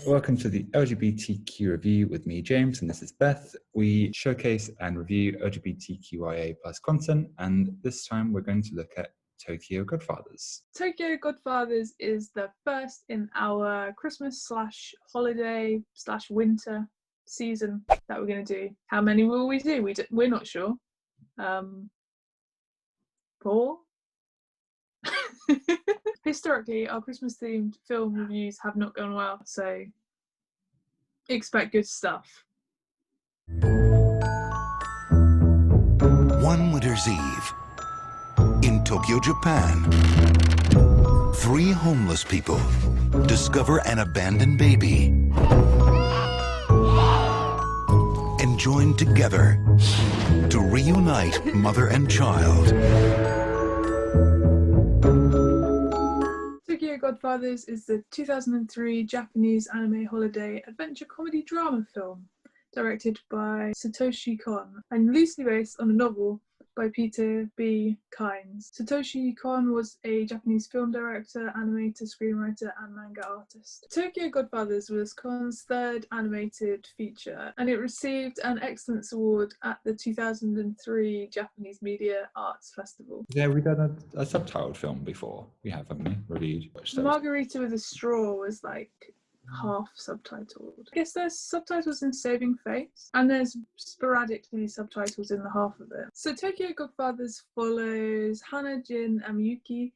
Welcome to the LGBTQ review with me, James, and this is Beth. We showcase and review LGBTQIA plus content, and this time we're going to look at Tokyo Godfathers. Tokyo Godfathers is the first in our Christmas/holiday/winter season that we're going to do. How many will we do? We're not sure. 4? Historically, our Christmas-themed film reviews have not gone well, so expect good stuff. One winter's eve, in Tokyo, Japan, 3 homeless people discover an abandoned baby and join together to reunite mother and child. Tokyo Godfathers is the 2003 Japanese anime holiday adventure comedy drama film directed by Satoshi Kon and loosely based on a novel by Peter B. Kynes. Satoshi Kon was a Japanese film director, animator, screenwriter, and manga artist. Tokyo Godfathers was Kon's third animated feature, and it received an Excellence Award at the 2003 Japanese Media Arts Festival. Yeah, we've done a subtitled film before. We have, haven't we? Reviewed. Margarita with a Straw was like half subtitled. I guess there's subtitles in Saving Face, and there's sporadically subtitles in the half of it. So Tokyo Godfathers follows Hana, Jin, and Miyuki,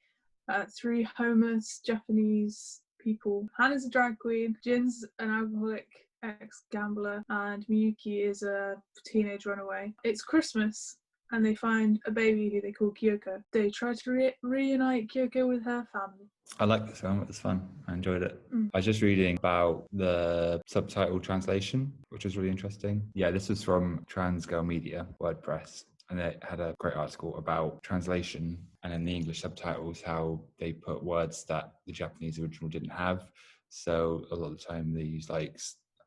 3 homeless Japanese people. Hana's a drag queen, Jin's an alcoholic ex-gambler, and Miyuki is a teenage runaway. It's Christmas, and they find a baby who they call Kyoko. They try to reunite Kyoko with her family. I like this film. It was fun. I enjoyed it. I was just reading about the subtitle translation, which was really interesting. Yeah, this was from Transgirl Media, WordPress, and they had a great article about translation and in the English subtitles, how they put words that the Japanese original didn't have. So a lot of the time they use like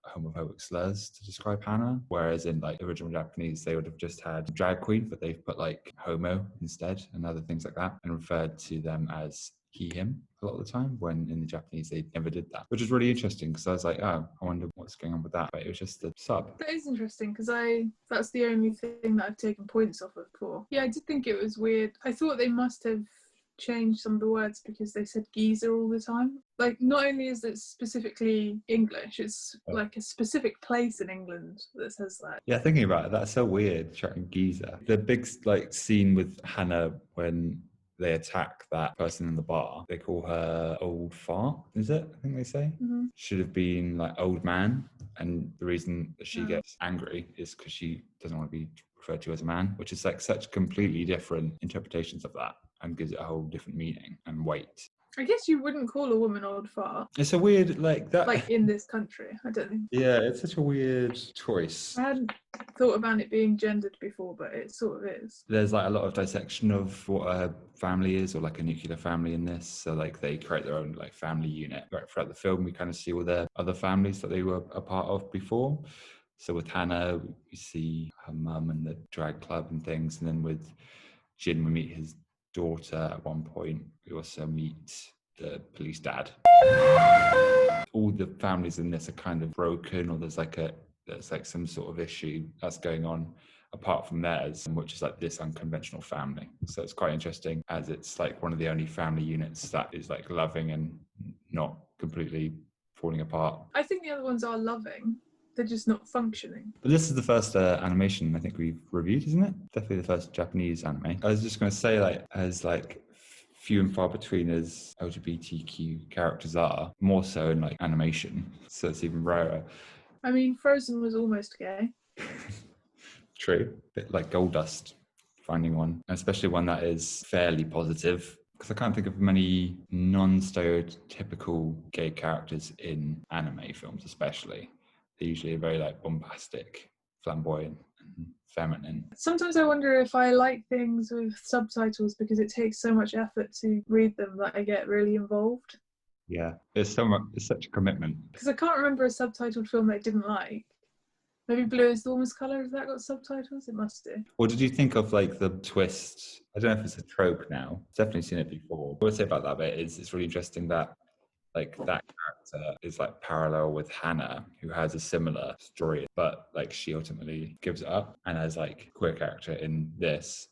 homophobic slurs to describe Hana, whereas in like original Japanese they would have just had drag queen, but they've put like homo instead and other things like that, and referred to them as he, him a lot of the time, when in the Japanese they never did that, which is really interesting because I was like, oh, I wonder what's going on with that, but it was just the sub. That is interesting because that's the only thing that I've taken points off of before. Yeah, I did think it was weird. I thought they must have changed some of the words because they said geezer all the time. Like, not only is it specifically English, it's like a specific place in England that says that. Yeah, thinking about it, that's so weird, shouting geezer. The big like scene with Hannah when they attack that person in the bar, they call her old fart, is it? I think they say. Mm-hmm. Should have been like old man, and the reason that she gets angry is because she doesn't want to be referred to as a man, which is like such completely different interpretations of that and gives it a whole different meaning and weight. I guess you wouldn't call a woman old fart. It's a weird, like that. Like in this country, I don't think. Yeah, it's such a weird choice. I hadn't thought about it being gendered before, but it sort of is. There's like a lot of dissection of what a family is, or like a nuclear family in this. So like they create their own like family unit. Right throughout the film, we kind of see all the other families that they were a part of before. So with Hannah, we see her mum and the drag club and things, and then with Jin, we meet his daughter at one point. We also meet the police dad. All the families in this are kind of broken, or there's like some sort of issue that's going on apart from theirs, which is like this unconventional family. So it's quite interesting, as it's like one of the only family units that is like loving and not completely falling apart. I think the other ones are loving. They're just not functioning. But this is the first animation I think we've reviewed, isn't it? Definitely the first Japanese anime. I was just going to say, like, as like few and far between as LGBTQ characters are, more so in like animation, so it's even rarer. I mean, Frozen was almost gay. True. A bit like Gold Dust, finding one, especially one that is fairly positive. Because I can't think of many non-stereotypical gay characters in anime films, especially. They're usually very like bombastic, flamboyant, and feminine. Sometimes I wonder if I like things with subtitles because it takes so much effort to read them that I get really involved. Yeah, it's such a commitment. Because I can't remember a subtitled film that I didn't like. Maybe Blue is the Warmest Colour, has that got subtitles? It must do. What did you think of like the twist? I don't know if it's a trope now. I've definitely seen it before. What I would say about that bit is it's really interesting that Like that character is like parallel with Hannah, who has a similar story, but like she ultimately gives it up. And as like queer character in this,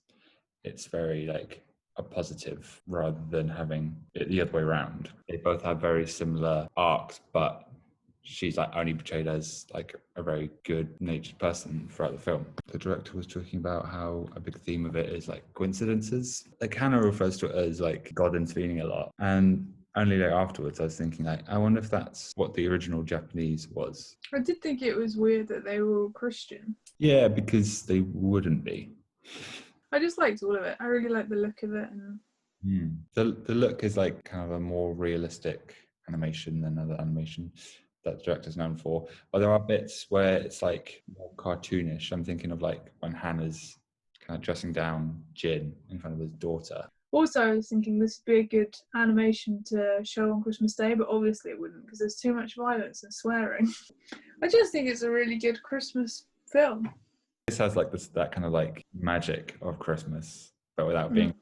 it's very like a positive rather than having it the other way around. They both have very similar arcs, but she's like only portrayed as like a very good natured person throughout the film. The director was talking about how a big theme of it is like coincidences. Like Hannah refers to it as like God intervening a lot. And only like afterwards I was thinking like, I wonder if that's what the original Japanese was. I did think it was weird that they were all Christian. Yeah, because they wouldn't be. I just liked all of it. I really liked the look of it. And The look is like kind of a more realistic animation than other animation that the director's known for. But there are bits where it's like more cartoonish. I'm thinking of like when Hannah's kind of dressing down Jin in front of his daughter. also, I was thinking this would be a good animation to show on Christmas Day, but obviously it wouldn't because there's too much violence and swearing. I just think it's a really good Christmas film. This has like this that kind of like magic of Christmas, but without being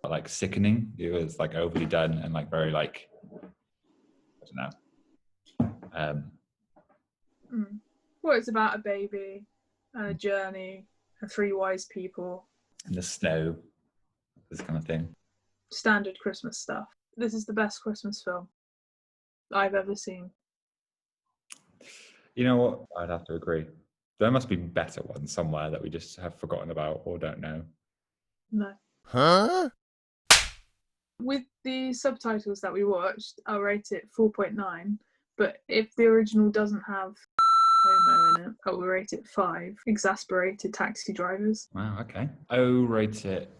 like sickening. It was like overly done and like very like I don't know. Well, it's about a baby and a journey and three wise people. In the snow, this kind of thing. Standard Christmas stuff. This is the best Christmas film I've ever seen. You know what? I'd have to agree. There must be better ones somewhere that we just have forgotten about or don't know. No. Huh? With the subtitles that we watched, I'll rate it 4.9. But if the original doesn't have homo in it, I will rate it 5. Exasperated taxi drivers. Wow, okay. I'll rate it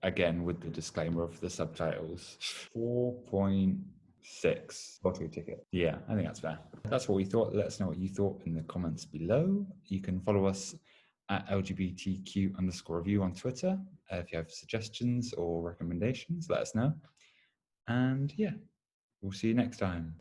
again with the disclaimer of the subtitles. 4.6 lottery ticket. Yeah, I think that's fair. That's what we thought. Let us know what you thought in the comments below. You can follow us at LGBTQ_review on Twitter. If you have suggestions or recommendations, let us know. And yeah, we'll see you next time.